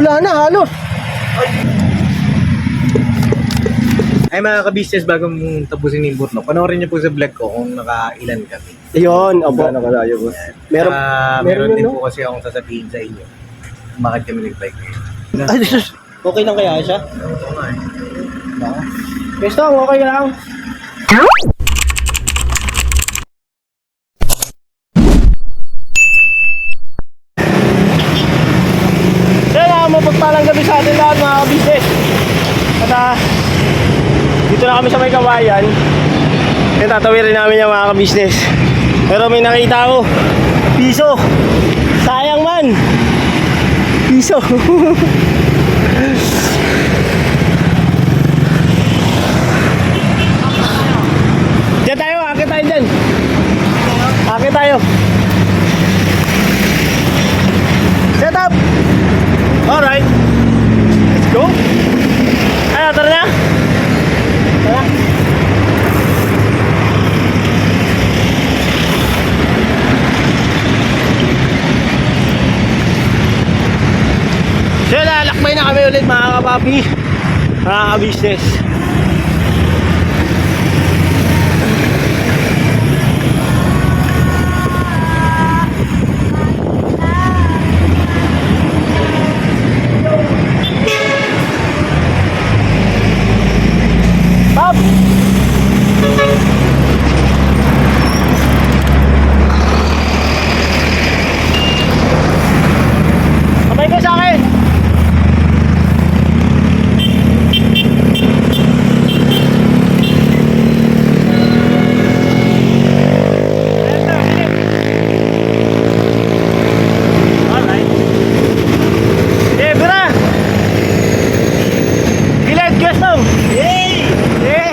wala na halos. Ay mga ka-business, bago mong tapusin yung Burno, panoorin niyo po sa vlog ko kung nakailan kami. Ayun, opo. Ano kalayo po? Meron, Meron din no? po kasi akong sasabihin sa inyo. Bakit kami nag-bike ngayon? Ay, Jesus. Okay lang kaya siya? Oo nga eh. Gusto, okay lang. Kaya mapagpalang gabi sa atin lahat mga ka-business. At dito na kami sa may kawayan. Kaya tatawirin namin yung mga ka-business. Pero may nakita ako. Piso. Sayang man. Piso. Diyan tayo, akit tayo dyan. Akit tayo. Set up. Alright. Let's go. Ano, tara na. Tara. So, lalakbay na kami ulit mga kapapi. Mga ka-business. Stop! Sabay ko sa akin! Alright. Eh, bira! Gilid, Gaston! Yay! Yay!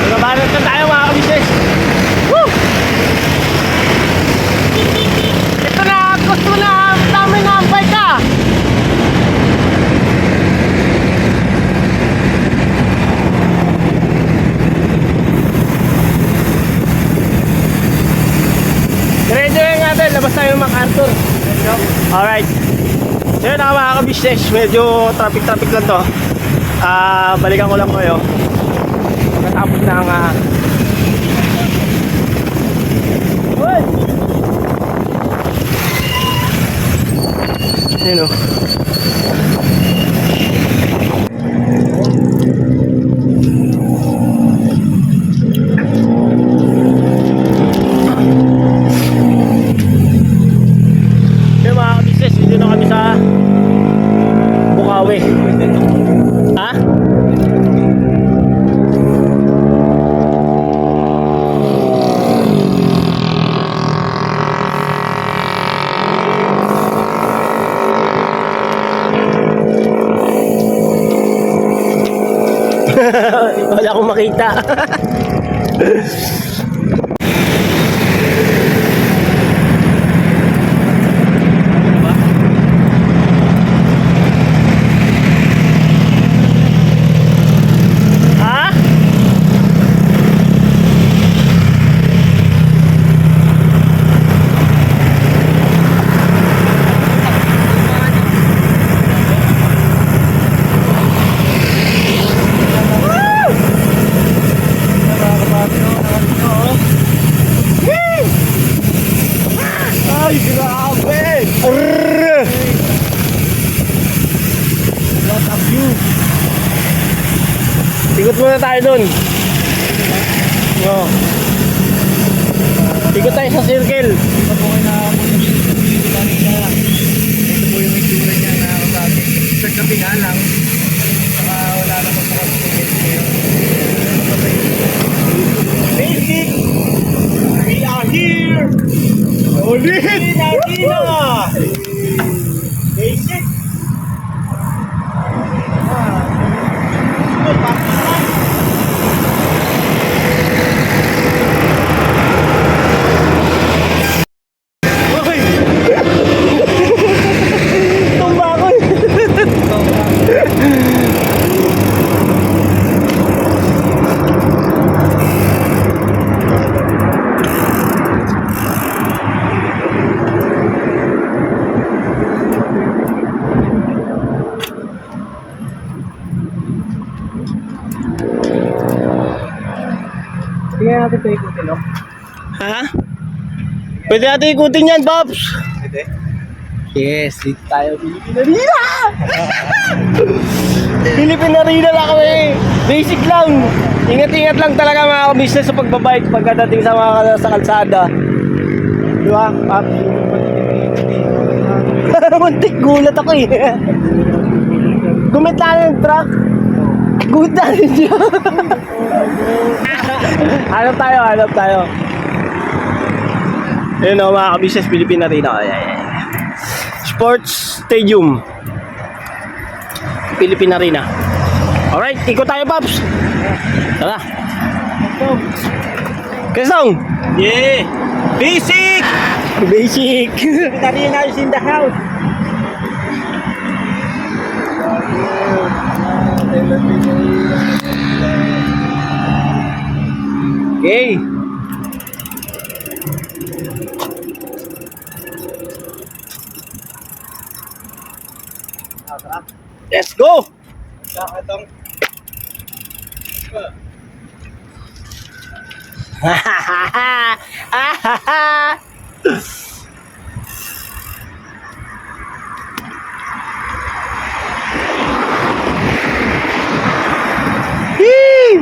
Nabanat na tayo mga ka-business. Woo! Ito na, gusto na, dami na ang bike ka. Diretso natin, labas tayo ng MacArthur. Alright. So yun na mga ka-business, medyo traffic lang to. Balikan ko lang kayo. Pagkatapos na ang Uy! Yun o. Yung mga ka-business, dito na kami sa Bukawi. Ha? Wala akong makita. Ha? Ay, grabe! Arrrr! What a view! Ikot muna tayo dun. No. Ikot tayo sa circle. Ito po kayo na ito po yung itsura niya na kasabi. Sa gabi nga lang, saka wala na po sa Basic! We are here! Ulit! Pinakina! Basic! Tumba ko! natin ito ikutin, no? Ha? Pwede natin ikutin yan, Pops. Pwede. Yes, dito tayo, Pilipinarina! Pilipinarina lang kami. Basic lang. Ingat-ingat lang talaga mga kabisnes sa pagbabike pagkadating sa mga sa kalsada. Di ba, Pops? Muntik, gulat ako eh. Gumit na ng truck. Gulat na rin siya. Hanap tayo. Yun o mga kabisnes, Pilipinarina. Sports Stadium. Pilipinarina. Alright, ikot tayo, Pops. Tara. Kesong. Yeah! Basic! Basic. Pilipinarina is in the house. Okay. Let's go. Itong Yee!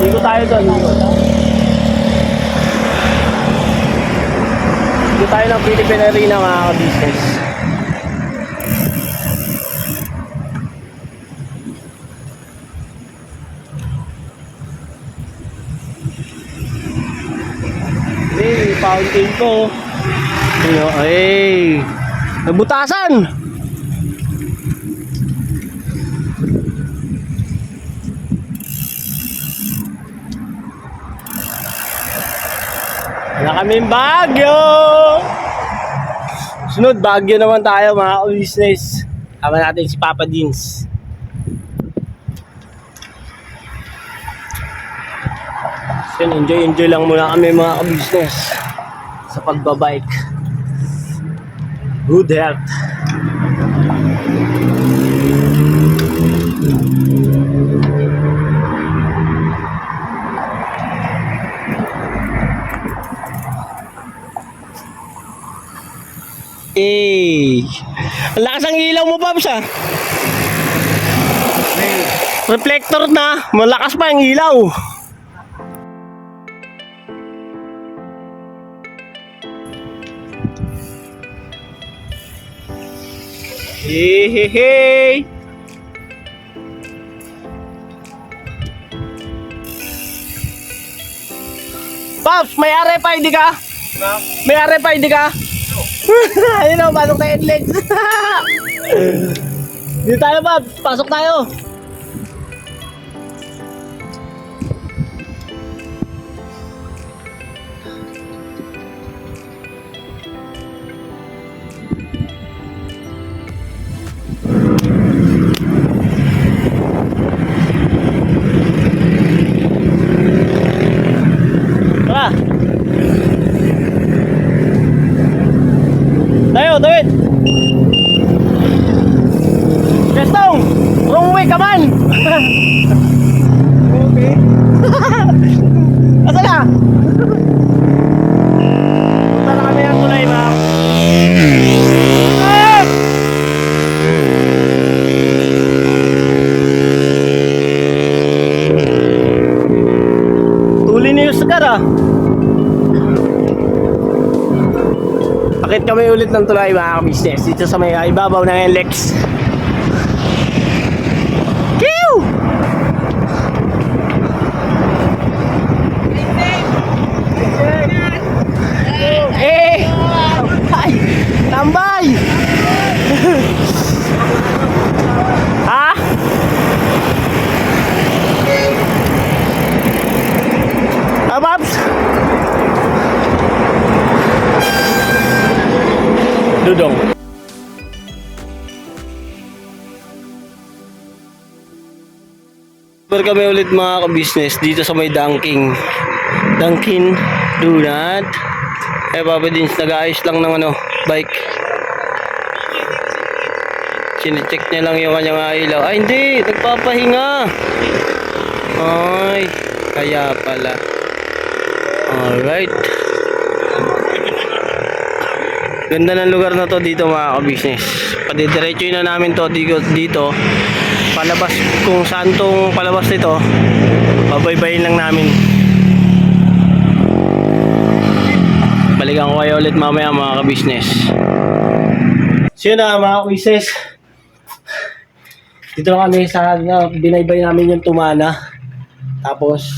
Dito tayo doon. Dito tayo ng Philippine Arena mga ka-business. Hey, fountain ko. Hey, nabutasan. Wala kaming Baguio. Sunod, Baguio naman tayo mga business. Tama natin si Papa Dins. So, enjoy lang muna kami mga business sa pagbabike. Good health. Eh, ang lakas ang ilaw mo, Pops, ah. Reflector na, malakas pa ang ilaw. Hey. Pops, may RFID ka? May RFID ka? Ayun o, pasok tayo legs. Dito tayo, Pops. Pasok tayo. Tara. Tayo, David. Gastong, wrong way ka man. okay. Asa na? Punta na kami ng tulay, ma. Ah! Tuli ni Oscar, ah. Akit kami ulit ng tulay mga business dito sa may ibabaw ng LX. Kiw! Eh! Tambay! Tambay! Ha? Ababs! Dudong. Kami ulit mga ka-business dito sa may Dunkin Donut. Papa Dins nag-aayos lang ng bike. Sinecheck niya lang yung kanyang ilaw. Ay, hindi. Nagpapahinga. Ay, kaya pala. Alright. Ganda ng lugar na to dito mga ka-business. Padidiretso na namin to dito. Palabas kung saan tong palabas nito. Babaybayin lang namin. Balikan ko kayo ulit mamaya mga ka-business. So yun na mga ka-business. Dito na kami sa binaybay namin yung Tumana. Tapos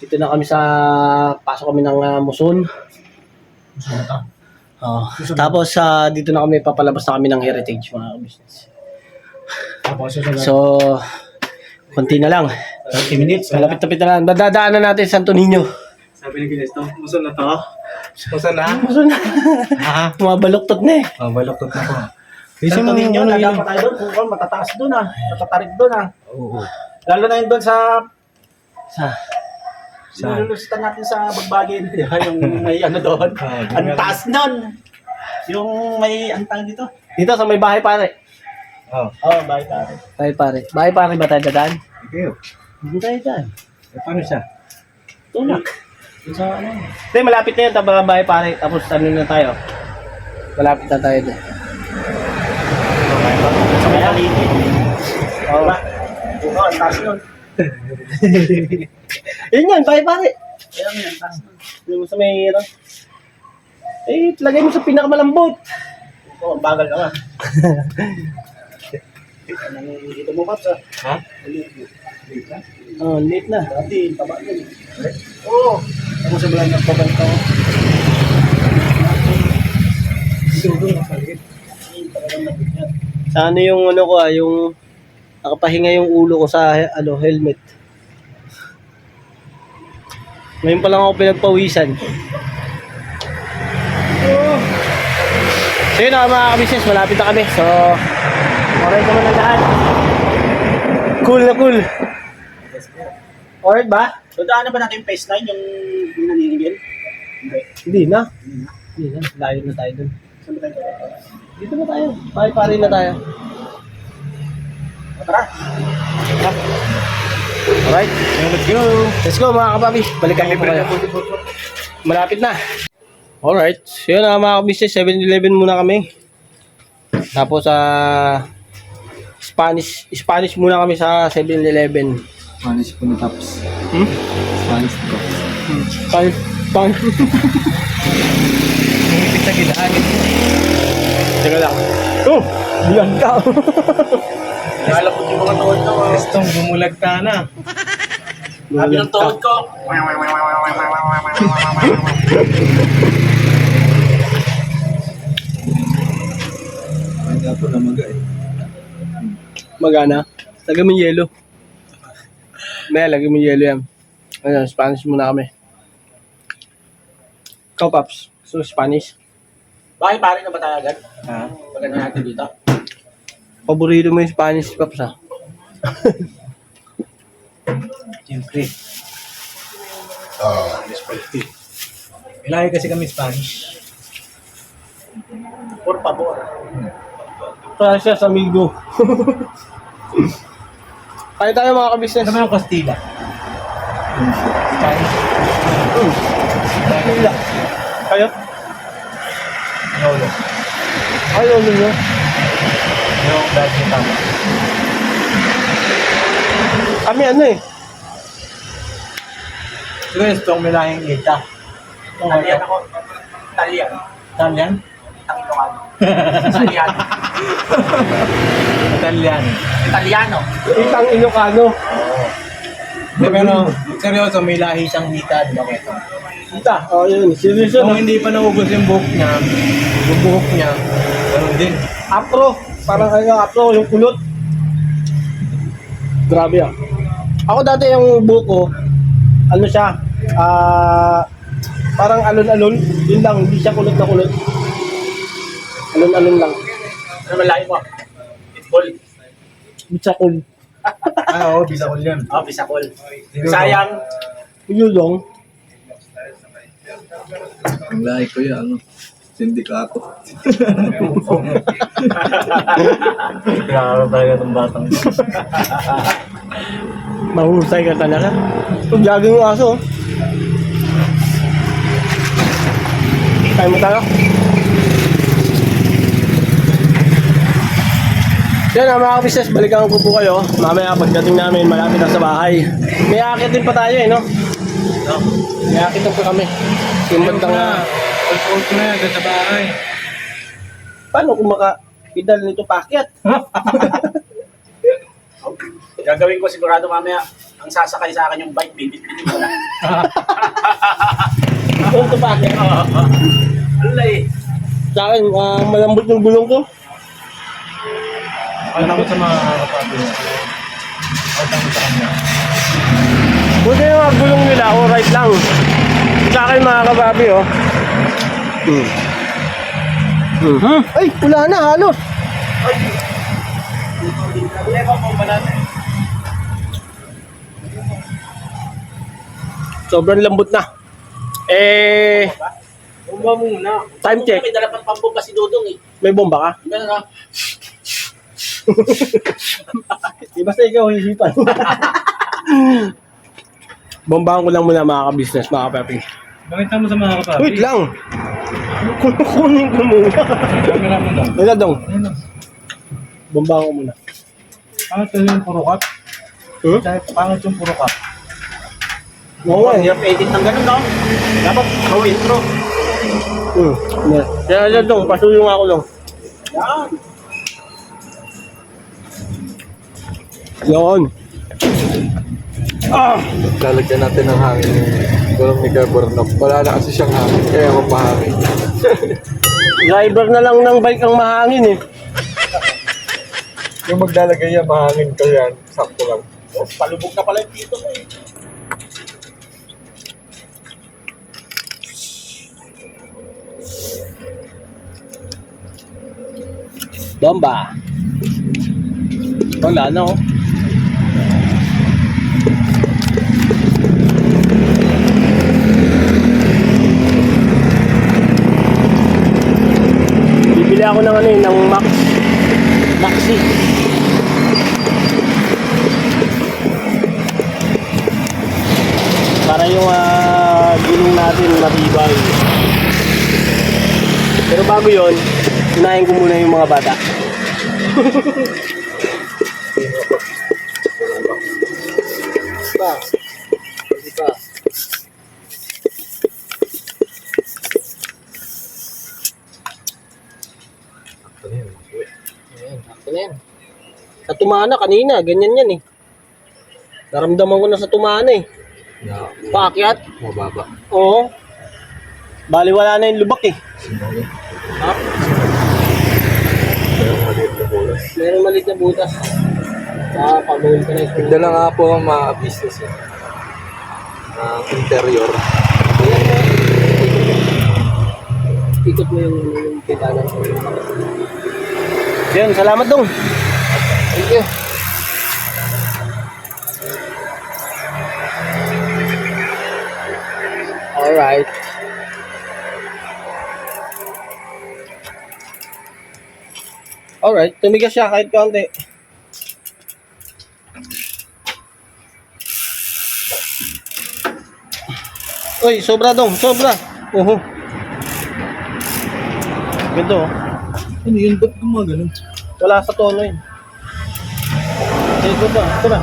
dito na kami sa pasok kami ng Muson. Tapos dito na kami papalabas na kami ng Heritage mga business. So konti na lang. 30 minutes. Malapit-lapit na lang. Dadaanan natin Santo Niño. Sabi ni Ginesto, muson na to. Muson na? Muson na. Mabaluktot na eh. Baloktot na po. Santo Niño, dadaan pa tayo doon. Kung matataas doon matatarik doon Oo. Lalo na yun doon sa Saan? nilulusitan natin sa Bagbagin. Yung may ano doon. Ang taas doon. Yung may antang dito. Dito sa may bahay pare. Bahay tayo. Bahay pare. Bahay pare ba tayo dadaan? Okay. Hindi tayo dyan. Paano siya? Tulak. Yung sa ano. Hindi, malapit na yun. Taba bahay pare. Tapos ano na tayo. Malapit na tayo dyan. Sa may aliti. Oo. Oo, ang taas doon. Yun yan, bahay pare. Kaya nga, ang taas doon. Yung sa may lagay mo sa pinakamalambot. Oo, ang bagal naman. Dito mo, Paps, Ha? Oh, late na. Dati, taba yun. Oo. Ako sa balang nagpabanto. Doon, masalit. Sa ano yung ano ko yung nakapahinga yung ulo ko sa helmet. Ngayon pa lang ako pinagpawisan. So yun na mga ka-business, malapit na kami. So, alright naman ang lahat. Cool na cool. Alright ba? So, daanan ba natin yung phase 9, yung naningil? Hindi na. Hindi na. Layo na tayo dun. Saan ba tayo? Dito na tayo. Pare-pare na tayo. Tara. Alright. Let's go. Let's go mga kapabi. Balikan ko pa kayo. Malapit na. Alright. So yun mga ka-business. 7-Eleven muna kami. Tapos Spanish muna kami sa 7-Eleven. Spanish po na tapos. Spanish po. Spanish. Ipit sa gilaan. Teka lang. Oh! Diyan ka. Alam ko yung mga tuhod ko. Gustong bumulag ka na. Sabi ng tuhod ko. Ang gapo na magay. Magana. Lagyan mo yung yelo. May, lagyan mo yung yelo yan. Ayan, Spanish muna kami. Ikaw, Paps. So, Spanish. Bakit pare na ba tayo agad? Ha? Pagano natin dito? Paborito mo yung Spanish, Paps, ha? Siyempre. Ilagay kasi kami Spanish. Por favor. Gracias, amigo. Kaya tayo mga ka-business. Ano yung Castilla? Spanish. Kaya? Kayo? Lolo. Ay, ano nyo? Yung dad niya tama. Kami ano eh. Siguro yung strong milahing kita. Italian ako. Italian. Italian? Takilokano. Italian. Italian. Italiano. Itang Ilocano. Oo. Pero seryoso, may lahi siyang hita, di ba kito? Kita. Oh, yun. Seryoso. Kung hindi pa naubos yung buhok niya, ganun din. Afro. Parang afro, yung kulot. Grabe ah. Ako dati yung buko, ano siya, parang alon-alon. Yun lang, hindi siya kulot na kulot. Alon-alon lang. Ano man lahi mo? Pitbull. Bitsakol. Oo, bisa ko yan. Bisakol. Sayang. Yun lang. Ang lahi ko yan, ano? Sindikato. Grabe talaga itong batang. Mahusay ka talaga. Jogging yung aso. Kaya mo tayo. Yan mga ka-business, balikan ko po kayo. Mamaya pagdating namin, malapit na sa bahay. May akitin pa tayo no? May akitin pa kami. Yung bandang All ko na yan, sa bahay. paano kung maka-pedal nito pakyat? Gagawin ko sigurado mamaya, ang sasakay sa akin yung bike, bibit-bitin ko na. Doon ito pakyat. Wala eh. Sa akin, malambot yung gulong ko. Alam ko sa mga kapatid niya. Alam ko sa kanya. Buti yung mga gulong nila, alright lang. Sa akin mga kababi, oh. Ay, wala na, halos. Sobrang lambot na. Bomba muna. Time check. May dala pang pambomba si Dudong eh. May bomba ka? Ganun na. Di basta ikaw hihisipan. Bombahan ko lang muna mga ka-business, mga kapapi. Bakit mo sa mga kapatid? Wait lang. Kunin ko muna. Camera mo daw. Wala daw. Bombahan ko muna. Pangit yung puro cut. Pangit yung puro cut. Oo nga. Hirap edit ng ganun no? Dapat go intro. Kaya yan dong, pasuyo nga ako dong. Yan. Yun. Lalagyan natin ng hangin yung gulong ni Gabornok. Wala na kasi siyang hangin, kaya mapahangin. Driver na lang ng bike ang mahangin eh. Yung maglalagay yan, mahangin ka yan. Sakto lang. Oh, palubog na pala yung dito ko eh. Bomba. Wala na oh. Bibili ako ng ano eh, ng Maxi. Para yung gulong natin matibay. Pero bago yon, unahin ko muna yung mga bata. Sa tumana kanina, ganyan yan eh. Naramdaman ko na sa tumana eh. Paakyat? Mababa. Oo. Bali wala na yung lubak eh. Ha? Meron maliit na butas. Pag-uwi ka na ito. Dala nga po ang mga business eh. Interior. Ikot mo yung pitalan. Yan, salamat dong. Thank you. Alright. Alright, tumigas siya kahit kaunti. Uy, sobra dong, sobra. Ganito oh. Ano yun? Ba't gumagano? Wala sa tono yun. Ito ba? Ito ba?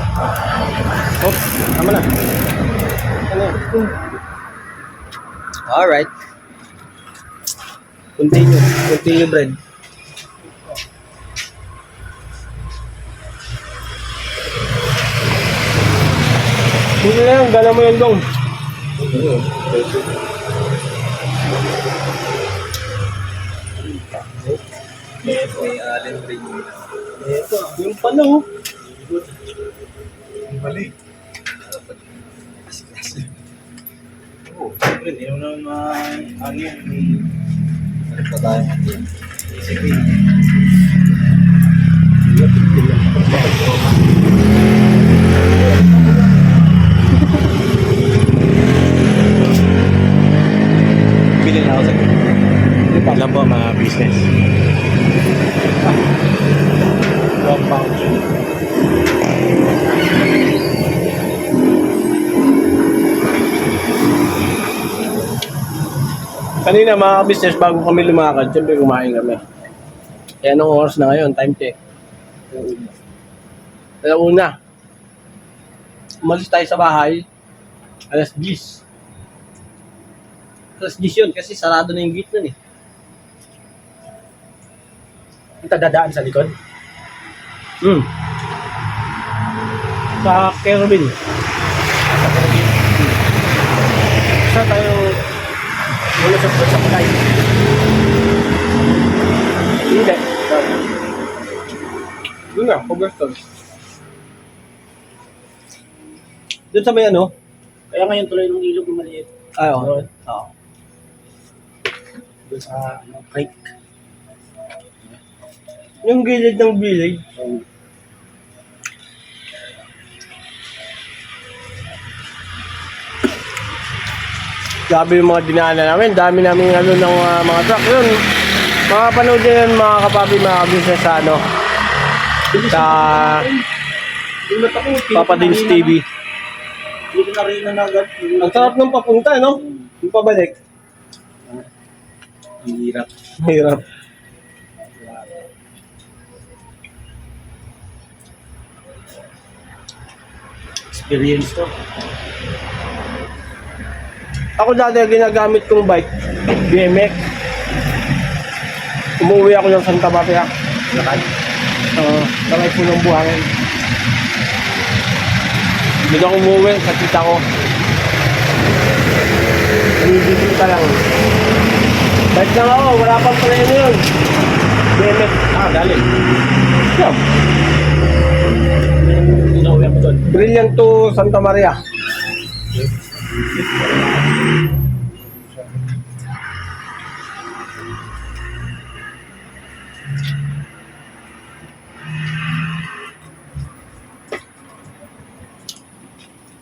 Oh, tama na. Ano? Alright. Continue. Continue, bread. Hindi na yan. Gala mo yun dong. May allen ring. Ito. Yung pala oh. Ang bali. Oo, siyempre, hindi mo naman ano yan. Ano pa tayo? Sige. Bili na ako sa pound. Ilan po mga business? 1 pound. Kanina mga business, bago kami lumakad, siyempre kumain kami. Eh, anong oras na ngayon? Time check. Alauna. Umalis tayo sa bahay. Alas 10. Alas 10 yun kasi sarado na yung gate nun eh. Ang dadaan sa likod. Sa Kerwin. Sa tayo mula sa Pagay. Hindi. Doon na, Overton. Doon sa may ano? Kaya ngayon tuloy ng ilog na maliit. Ay, oo. Doon. Oo. Doon sa creek. Yung gilid ng village. Grabe yung mga dinaanan namin. Dami namin ano ng mga truck. Yun, makapanood nyo yun mga kapapi, mga business sa ano. Sa Tulad ako. Papa Dins TV. Dito na rin na agad. Ang sarap ng papunta, no? Yung pabalik. Ang hirap. Mahirap. Experience to. Ako dati ginagamit kong bike, BMX. Umuwi ako ng Santa Maria. Lakad. Sakay po ng buhangin. Doon ako umuwi sa tita ko. Nanibigil ka lang. Bike lang ako, wala pang pala yun. BMX. Galing. Yeah. Inuwi ako doon. Brilliant to Santa Maria.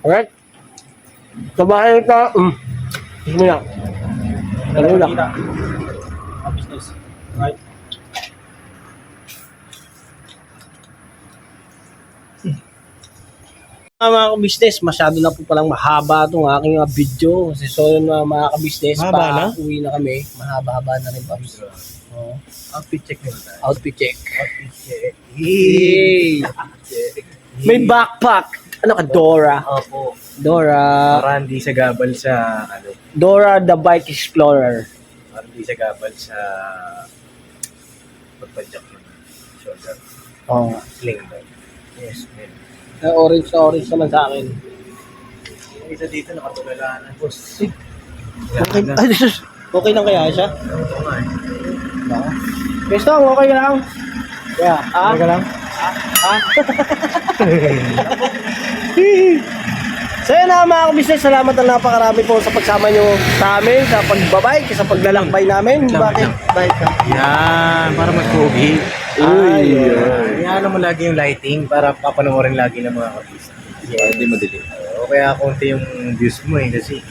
Alright. Sa bahay ka, gusto mo na. Ano na? Business. Right. Mga ka-business, masyado na po palang mahaba itong aking video. Kasi so yun mga ka-business, Mahaba na? uwi na kami. Mahaba-haba na rin, Pops. Oh. Outfit check nyo tayo. Outfit check. Outfit check. Yay! May backpack. Ano ka, Dora? Opo. Dora. Para hindi sa gabal sa ano. Dora the Bike Explorer. Para hindi sa gabal sa pagpadyak ng shoulder. Oh. Sling ba? Yes, man. Orange na orange naman sa akin. Yung isa dito nakatulala na. Boss. Okay, ay, Jesus. Okay lang kaya siya? Ito nga eh. Pestong, okay lang. Yeah. Okay ka lang? So yun na mga ka-business, salamat na napakarami po sa pagsama nyo sa amin, sa pagbabike, sa paglalakbay namin. Bakit? Bike ka? Yan, para mas pogi. Uy. Yan mo lagi yung lighting para papanoorin lagi ng mga artista. Para hindi madilim. O kaya konti yung views mo eh kasi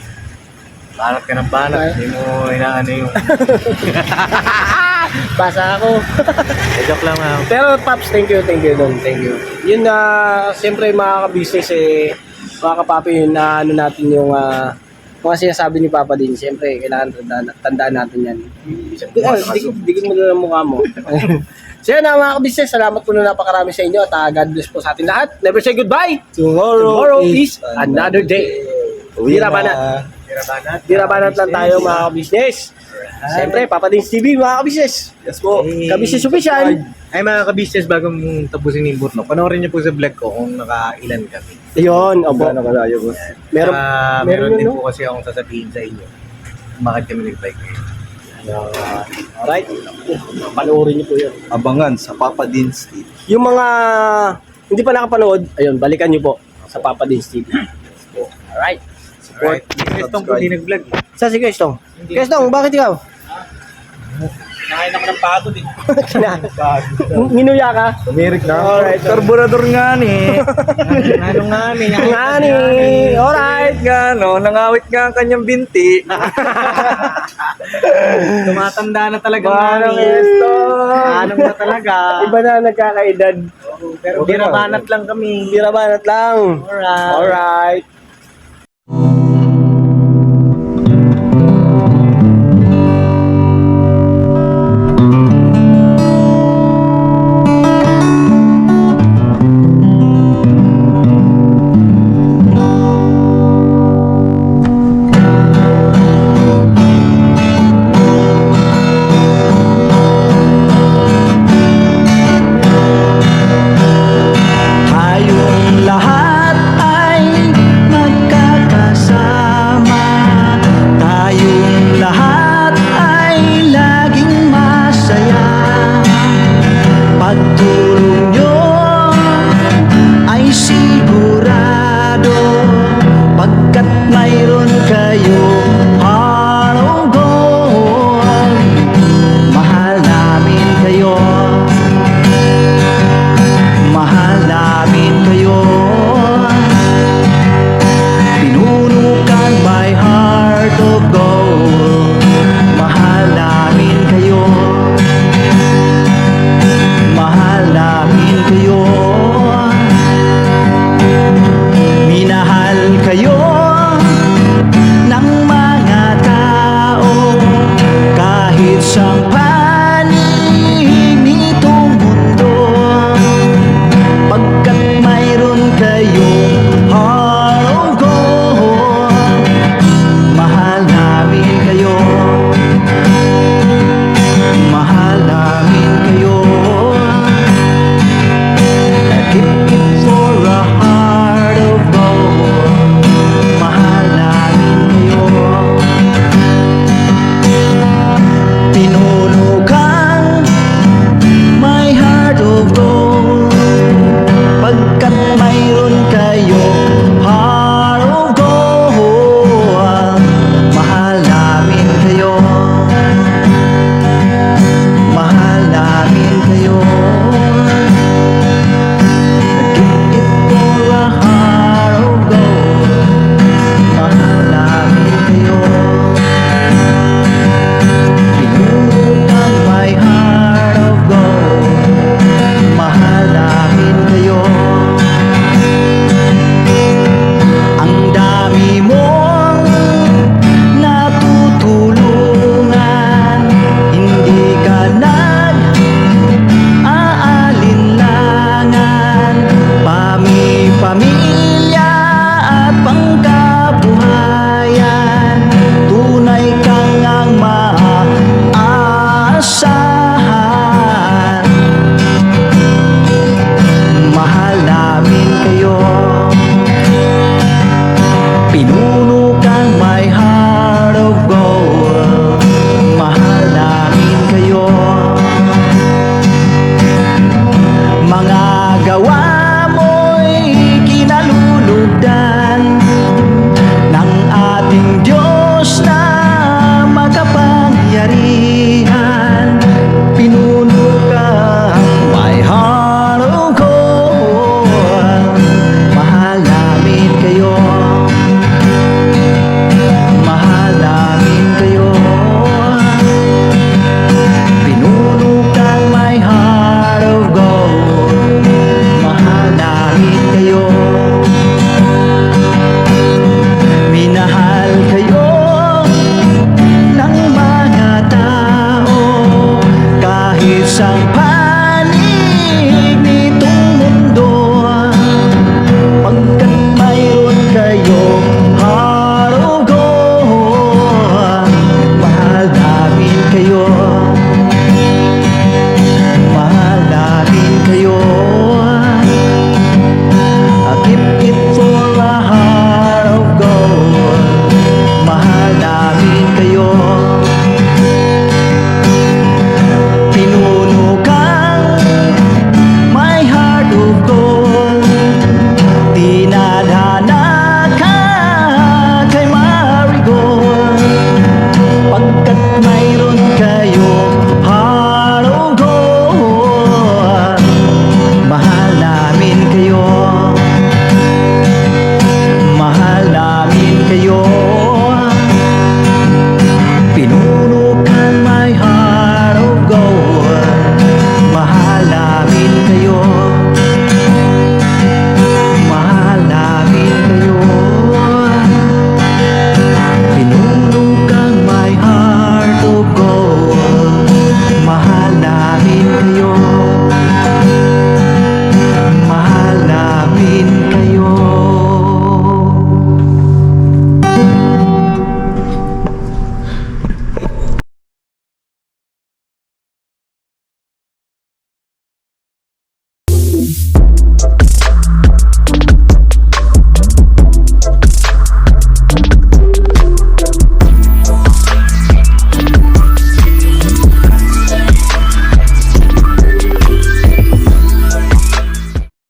banat ka ng banat. Hindi mo inaano yung... Basa ako. Joke lang ha. Pero Paps, thank you Don. Thank you. Yun na, siyempre mga ka-business mga kapapi, na ano natin yung mga sinasabi ni Papa din. Siyempre, kailangan tandaan natin yan. Digin mo na ang mukha mo. So yun na mga ka-business, salamat po na napakarami sa inyo at God bless po sa atin lahat. Never say goodbye. Tomorrow is another day. Dirabanat. Dirabanat lang tayo mga ka-business. Siyempre, Papa Dins TV mga ka-business. Yes po. Ka-business official. Ay mga ka-business, bago mong tapusin yung Burno, panoorin niyo po sa vlog ko kung nakailan kami. Ayun, opo. Nakalayo po. Meron, Meron din no? po kasi akong sasabihin sa inyo. Bakit kami nag-bike ngayon? Alright. Panoorin niyo po yun. Abangan sa Papa Dins TV. Yung mga hindi pa nakapanood, ayun, balikan niyo po sa Papa Dins TV. Alright. Support. Kwestong po di nag-vlog. Sa si Kwestong. Kwestong, bakit ikaw? Nakain ako ng pagod eh. Minuya ka? Tumirik na. Alright. Karburador nga ni. Ano nga ni? Ngani. Alright. Nga no, nangawit nga ang kanyang binti. Tumatanda na talaga Manong mami. Eston! Manong na talaga. Iba na nagkakaedad. Pero binabanat lang kami. Bira banat lang. Alright. Alright. Tayong lahat ay magkakasama. Tayong lahat ay laging masaya. Pagtulong nyo ay sigurado, pagkat mayroon kayo heart of gold. Mahal namin kayo. Mahal namin kayo. Pinuno kang my heart of gold. Mahal namin kayo. Mahal namin kayo. Minahal kayo ng mga tao kahit sa panig nitong mundo, pagkat mayroon kayong heart of gold. Mahal namin kayo. Mahal namin kayo. Keep it for a heart of gold. Mahal namin kayo. Pinuno kang my heart of gold, pagkat mayroon kayo heart of gold. Mahal namin kayo. Mahal namin kayo. Keep it for a heart of gold. Mahal namin kayo. Pinuno kang my heart of gold. Mahal namin kayo. Ang dami mong natutulungan, hindi ka nag-aalinlangan. Pamilya at pangkabuhayan, tunay kang ang maaasahan. Mahal namin kayo. Pinuno kang my heart of gold. Mahal namin kayo. Mga gawa mo'y kinalulugdan ng ating Diyos na makapangyarihan. Pinuno kang my heart of gold. Mahal namin kayo. Mahal namin kayo. Pinuno kang my heart of gold. Mahal namin kayo. Minahal kayo ng mga tao kahit sa